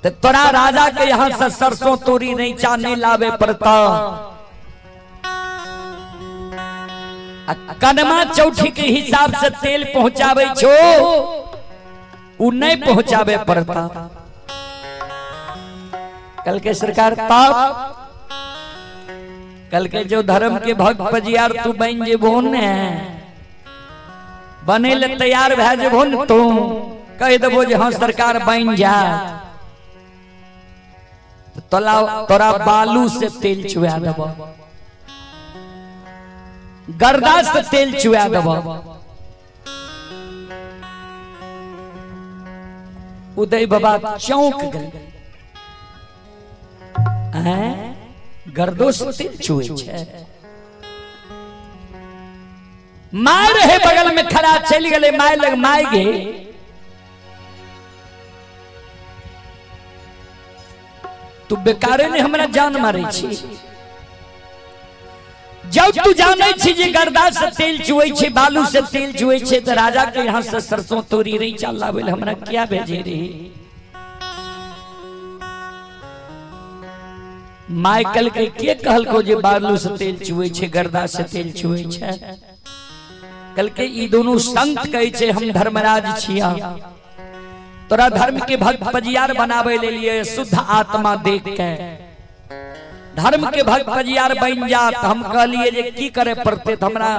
तो तोरा राजा के यहाँ से सरसों तोरी नहीं चाने लावे पड़ता। कनमा चौठी के हिसाब से तेल पहुंचावे छो, उ नहीं पहुंचावे पड़ता। कल के सरकार तब कल के जो धर्म के भक्त पजियार तू बन जेबो ने, बने ले तैयार भे जेबो न, तू कह देबो जे हाँ सरकार बन जा, तोरा बालू से तेल चुआ देबो, गर्दा से तेल चुआ देबो। उदय बाबा चौंक गए, गर्दो से तेल चुए छे। माय रहे बगल में खड़ा, चली गले माय लग माय गे, तू बेकारे ने हमरा जान मारे छी। जब तू जाने छी जे गर्दा से तेल चुए छे, बालू से तेल चुए छे, तो राजा के यहाँ से सरसों तोरी नहीं चल लावे हमरा क्या भेजे रे। माइकल के कहल को जे बालू से तेल चुए छे, गर्दा से तेल चुए छे। कल के ई दोनों संत कहे छे हम धर्मराज छिया, तोरा धर्म के भक्त पजियार बनावे ले लिए शुद्ध आत्मा देख के धर्म के भक्त पजियार बन जा। तो हम कहलिए जे की करे पड़ते, हमरा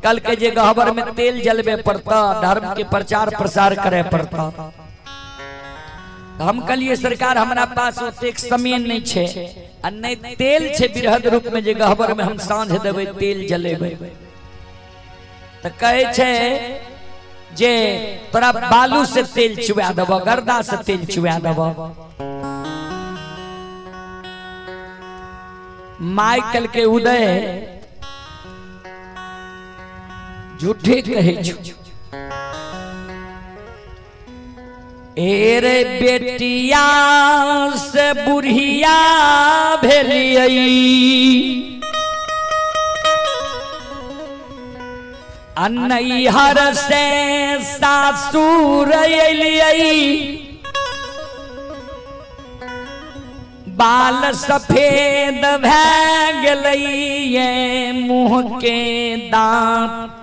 कल के जे गहबर में तेल जलवे पड़ता, धर्म के प्रचार प्रसार करे पड़ता। हम कहलिए सरकार हमरा पास ओते समय नहीं छे, आ नहीं तेल छे बृहद रूप में जे गहबर में हम सांझ देवे तेल जलेबे। तो कहे छे जे तोरा बालू से तेल चुआ देबो, गर्दा से तेल चुआ देबो। माइकल के उदय झूठे कहे छो, एरे बेटिया से बुढ़िया भेलियई, नैहर से सासुर अलियई, बाल सफेद भै गेलई, मुंह के दांत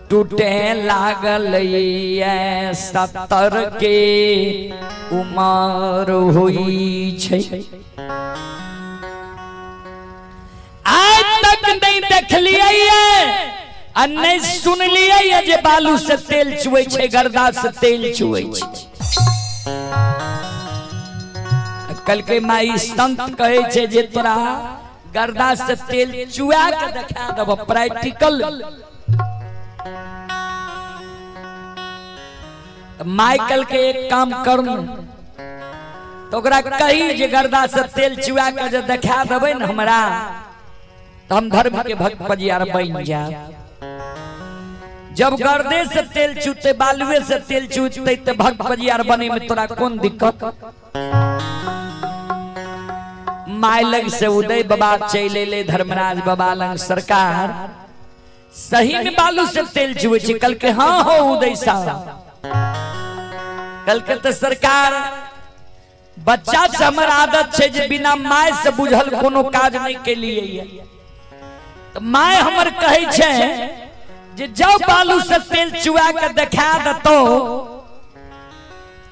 टूटे लागल, 70 के उमर हुई छे। आज तक नहीं देख लिये और नहीं सुन लिये जे बालू से तेल चुए छे, गर्दा से तेल चुए छे। कल के माई संत कहे छे जे तोरा गर्दा से तेल चुआ के देखा देबो, प्रैक्टिकल। माइकल के एक काम करू, तो ओकरा कही जे गर्दा से तेल चुआ के जे देखा देबे न हमरा, तो हम धर्म के भक्त पजियार बन जा। जब गर्दे से तेल चूते, बालुए से तेल चूते, तो भक्त पजियार बने में तोरा कौन दिक्कत। माय लग से उदय बाबा चले ले धर्मराज बाबा लंग, सरकार सही में बालू से तेल चुए छे। कल के हाँ हो उदय साहब, कल के तो सरकार बच्चा से हमर आदत छे जे बिना माय से बुझल कोनो काज नहीं के लिए। तो माय हमर कहे छे जे जब बालू से तेल चुआ के देखा दतो,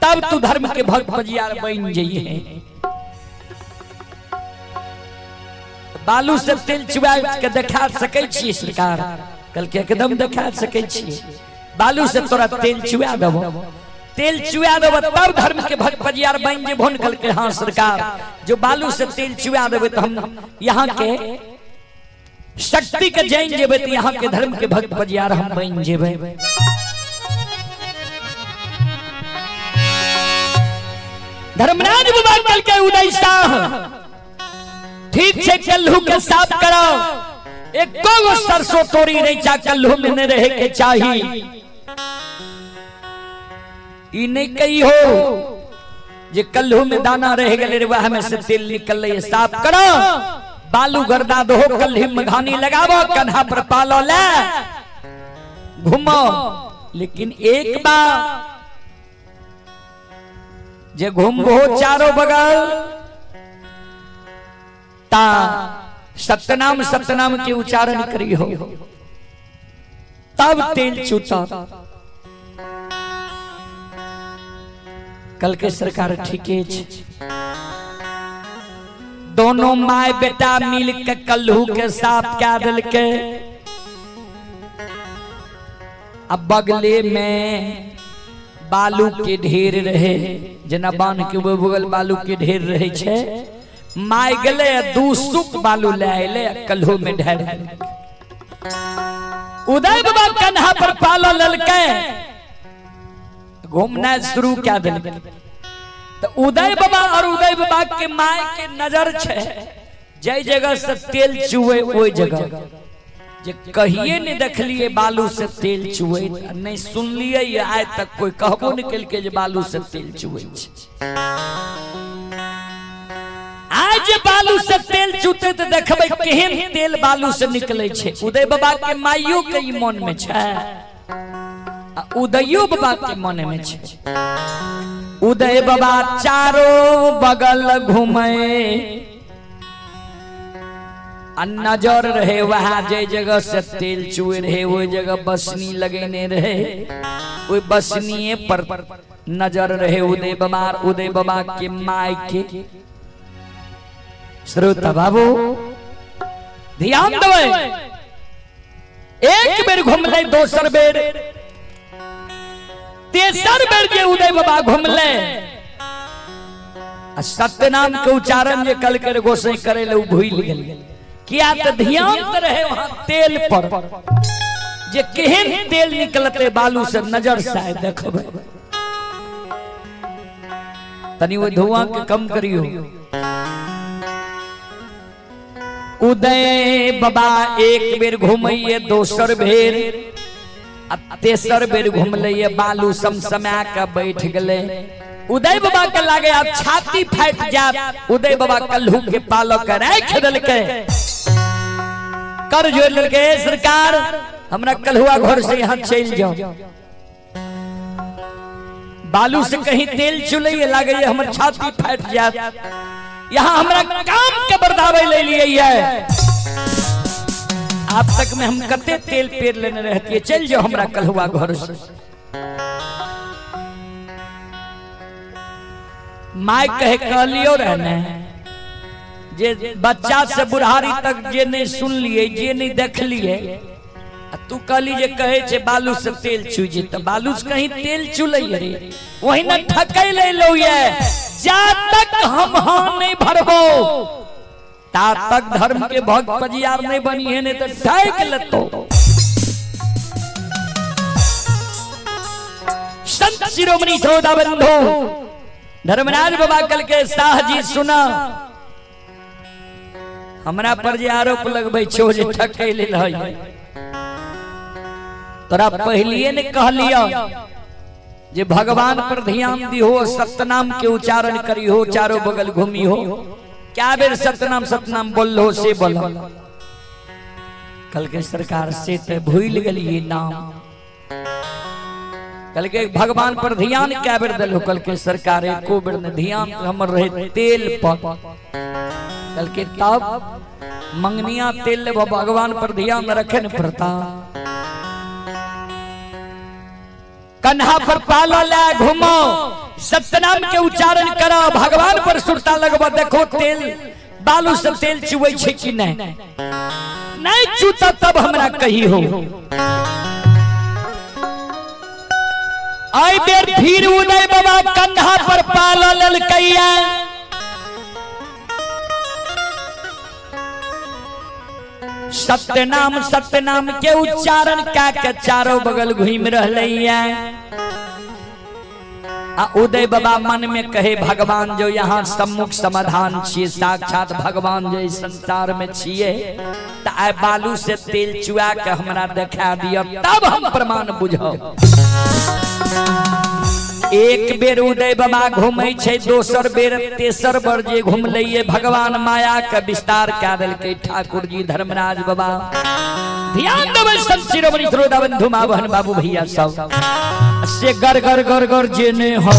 तब तू धर्म के भक्त पजियार बन जाइए। बालू से तेल चुआ के देखा सके छी सरकार, कल के एकदम देखा सके छी। बालू से तोरा तेल चुआ देबो, तेल चुआ देबो तब धर्म के भक्त पजियार बन जेबो। कल के हाँ सरकार, जो बालू से तेल चुआ देबे तो हम यहाँ के शक्ति के जैन जेबे, तो यहाँ के धर्म के भक्त पजियार हम बन जेबे। धर्मराज बाबा कल के उदय शाह ठीक से कल्लू के साफ करो, एक गो सरसों तोरी नहीं चा कल्लू में न रहे के चाहिए। ई नहीं कही हो जे कल्लू में दाना रह गए, वह में से तेल निकल रही, साफ करो। बालू गर्दा दो, कल्ही में घानी लगावो, कन्हा पर पालो ले घूमो। लेकिन एक बार जे घूमबो चारों बगल ता सत्यनाम सत्यनाम के उच्चारण करी हो तब तेल चूता। कल के सरकार ठीके छे। दोनों माय बेटा मिल के कल्हू के साफ क्या दिल के। अब बगले में बालू के ढेर रहे जना बांध के बगल बालू के ढेर रहे छे। माय गले दू सुक बालू ले आइले कल्हू में ढेर। उदय बाबा कन्हा पर पालो ललके घूमना शुरू क्या दिल। तो उदय बाबा और उदय बाबा के माय के नजर छे जय जगह से तेल चुए ओई जगह जे कहिए नहीं देखलिए बालू से तेल चुए नहीं सुनलिए आज तक कोई कहबो निकल के जे बालू से तेल चुए। आज बालू से तेल चुते तो देखबे केहन तेल बालू से निकले छे। उदय बाबा के माइयो के ई मन में छे उदयो बाबा के मन में छे। उदय बाबा चारों बगल घूमे नजर रहे वहां जे जगह से तेल चुए रहे वो जगह बसनी लगेने रहे वो बसनिए पर नजर रहे उदय बाबा के माय के। श्रोता बाबू ध्यान देवे एक बेर घूमले दोसर बेर तेसर बेर जे उदय बाबा घूमले सत्यनाम के उच्चारण जे कल कर गोसाई करे ले भूल गेल। किया तो ध्यान रहे वहां तेल पर जे केहन तेल निकलते बालू से नजर से देखबे तनी वो धुआं के कम करियो। उदय बाबा एक बेर घूमइए दोसर बेर तेसर बेर घूमले बालू समसमा के बैठ गले। उदय बाबा के लागे अब छाती फाट जात। उदय बाबा कल्हू के पालो के राख देलके कर जोड़ लेके सरकार हमरा कल्हुआ घर से यहाँ चल जाओ। बालू से कहीं तेल चुले लागे हमर छाती फाट जात। यहाँ हमरा काम के बर्दावे ले लिए है। आप तक में हम कते तेल पेर लेने रहती है। चल जाओ हमरा कल्हुआ घर से। माय कहे कहलियो रहने जे बच्चा से बुढ़ारी तक जे नहीं सुन लिए जे नहीं देख लिए तू कहली जे कहे छे बालू से तेल चूजे तो बालू से कहीं तेल चुले रे वही न ठकै ले लो ये। जा तक हम हाँ नहीं भरबो ता तक धर्म के भक्त पजियार नहीं बनी है नहीं तो ढाक लतो। संत शिरोमणि श्रोता बंधु धर्मराज बाबा कल के शाह जी सुना हमरा पर जे आरोप लगबै छो जे ठकै ले लई तोरा पहलिए ने कह लिया जे भगवान पर ध्यान दिहो सत्यनाम के उच्चारण करी हो चारों बगल घूमी हो। क्या बेर सत्यनाम सत्यनाम बोल लो से बोलो। कल के सरकार से ते भूल गलिए नाम। कल के भगवान पर ध्यान क्या बेर दिलो। कल के सरकार एको बेर ने ध्यान हमर रहे तेल पर। कल के तब मंगनिया तेल भगवान पर ध्यान रखे न पड़ता। कन्हा पर पालो ला घूमो सत्यनाम के उच्चारण करो भगवान पर सुरता लगबो। देखो तेल बालू से तेल चुवे छे कि नहीं नहीं चूता तब हमरा कही हो। आई बेर फिर उदय बाबा कन्हा पर पालो ललकैया। सत्यनाम सत्यनाम के उच्चारण का के चारों बगल घूम रहलैया। उदय बाबा मन में कहे भगवान जो यहाँ सम्मुख समाधान छिए साक्षात भगवान जो संसार में छिए त आइ बालू से तेल चुआ के हमरा देखा दिया तब हम प्रमाण बुझो। एक बेर उदय बाबा घूमे छे दोसर बेर तेसर बेर जे घूमले भगवान माया के विस्तार क्या दिल के ठाकुर जी धर्मराज बाबा ध्यान देवे संत शिरोमणि श्रोता बंधु माँ बहन बाबू भैया सब से गर गर गर गर जेने हो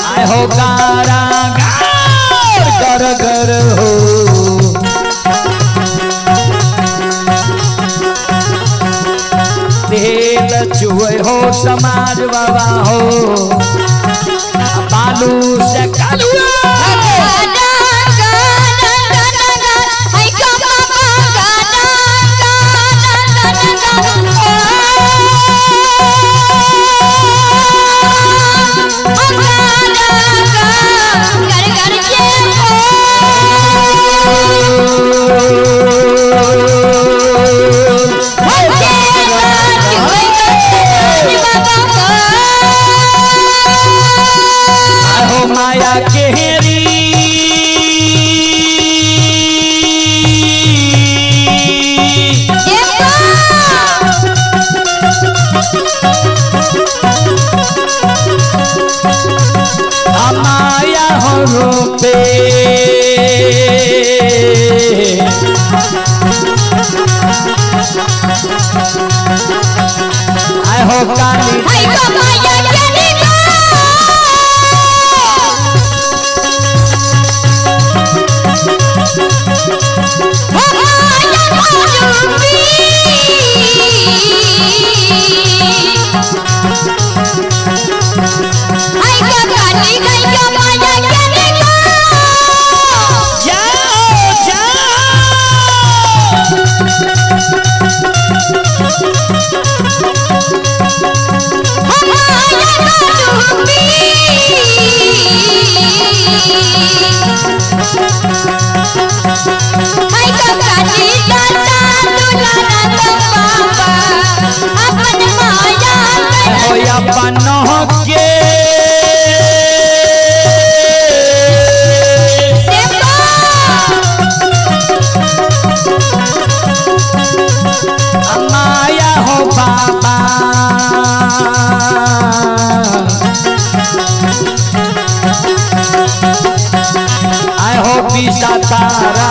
आए हो गारा गर गर हो तेल चुए हो समाज बाबा हो बालू से कालुआ माया केहरी माया हो रूपे आए हो काली माया हो बाबा आए हो पीसा तारा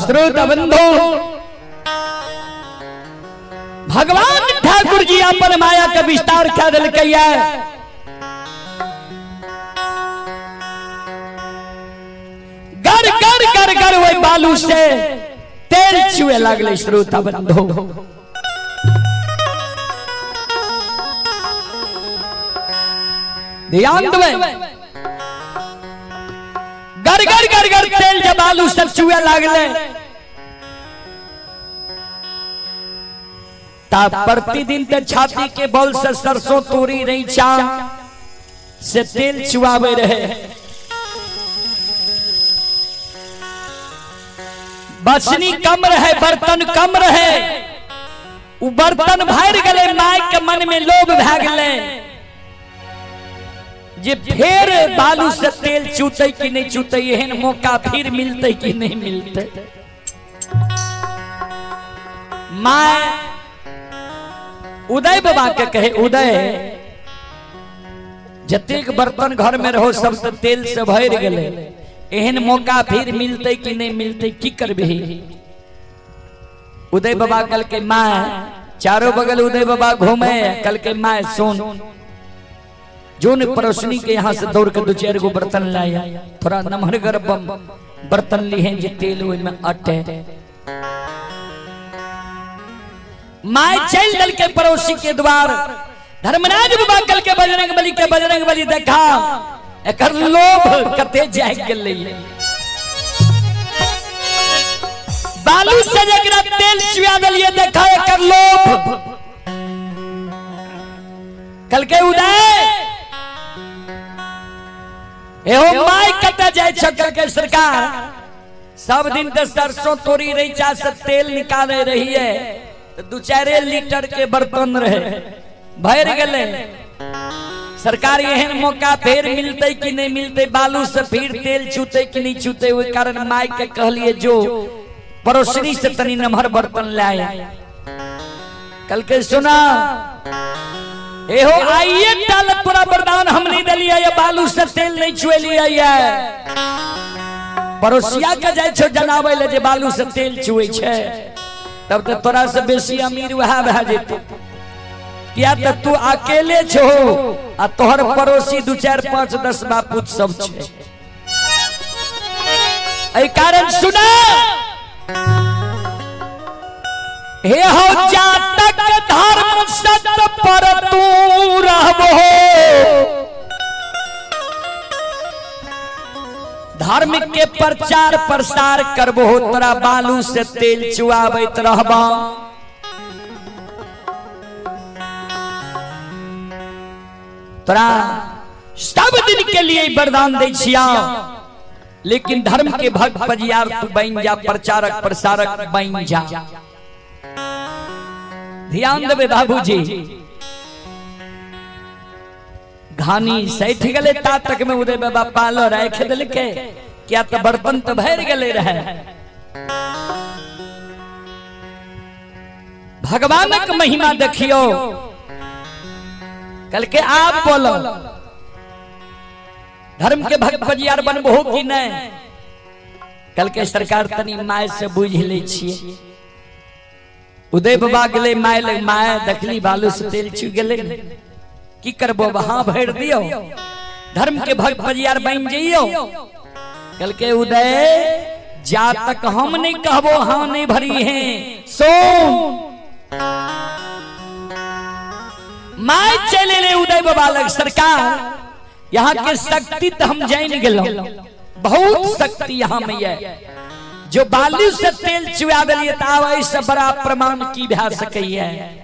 श्रोता बंधु भगवान ठाकुर जी अपन माया का विस्तार क्या दिल कैया गर गर गर गर वही बालू से तेल चुए लगले। श्रोता बंधु ध्यान देवे गर गर गर गर तेल जब आलू सब चुए लागले तब प्रतिदिन ते छाती के बल से सरसों तोरी रही चा से तेल चुआवे रहे। बचनी कम रहे बर्तन कम रहे उ बर्तन भर गले माय के मन में लोभ भ गले जे फिर बालू से तेल चूते कि नहीं चूते एहन मौका फिर मिलते कि नहीं मिलते। माय उदय बाबा के कहे उदय जतेक बर्तन घर में रहो सब तो तेल से भर गले एहन मौका फिर मिलते कि नहीं मिलते की करबे। उदय बाबा कल के माय चारों बगल उदय बाबा घूमे कल के माय सुन जो ने परोसनी के यहाँ से दौड़ के 2-4 गो बर्तन लाया, थोड़ा नमहर गरबम बर्तन लिए जे तेल में अटे। माय चल दल के पड़ोसी के द्वार, धर्मराज बाबा कल के बजरंग बली देखा एकर लोभ कते जाग गेलै। बालू से जकरा तेल चुआ दलिए देखा एकर लोभ। कल के उदय एहो माय कते जाय छ कल के सरकार, सब दिन तो सरसों तोड़ी रैचा से तेल निकाले रही है, तो 2-4 लीटर के बर्तन रहे भर गए। सरकार एहन मौका फिर मिलते कि नहीं मिलते, बालू से फिर तेल छूते कि नहीं छूते, वही कारण माई के कहलिए जो पड़ोसनी से तनी नमहर बर्तन लाए। कल के सुना एहो आइए टाल पूरा वरदान हमने दलिया, ये बालू से तेल नहीं छुए लिया। पड़ोसिया के जाय छो जनावे ले जे बालू से तेल छुए छे, तब तो तोरा से बेसी अमीर वह भे जेते। क्या तो तू अकेले छो आ तोहर पड़ोसी 2-4-5-10 बापूत सब छे। एहि कारण सुना हे हो जातक धर्म सत्य पर तू रहबो, धर्म के प्रचार प्रसार करबो, तोरा बालू से तेल चुआबैत रहबा। तोरा सब दिन के लिए वरदान दै छिया, लेकिन धर्म के भक्त पजियार तू बन जा, प्रचारक प्रसारक बन जा। ध्यान देवे बाबूजी, घानी सैठ गले ता तक में उदय बाबा पालो राख दिल के, क्या तो बर्तन तो भर गले रहे। भगवानक महिमा देखियो। कल के आप बोलो धर्म के भक्त पजियार बनबो कि नहीं? कल के सरकार तनी माय से बुझ ले छिए। उदय बाबा गले माय लग, माय देखली बालू से तेल छू गले, की करबो वहां भर दियो, धर्म के भक्त पजियार बन जइयो। कल के उदय जा तक हम नहीं कहबो हाँ नहीं भरी है सोन। माय चले ले उदय बाबा लग, सरकार यहाँ के शक्ति तो हम जान गेलो, बहुत शक्ति यहाँ में है। जो बालू से तेल चुआ दिलिए, इससे बड़ा प्रमाण की भा सकै है।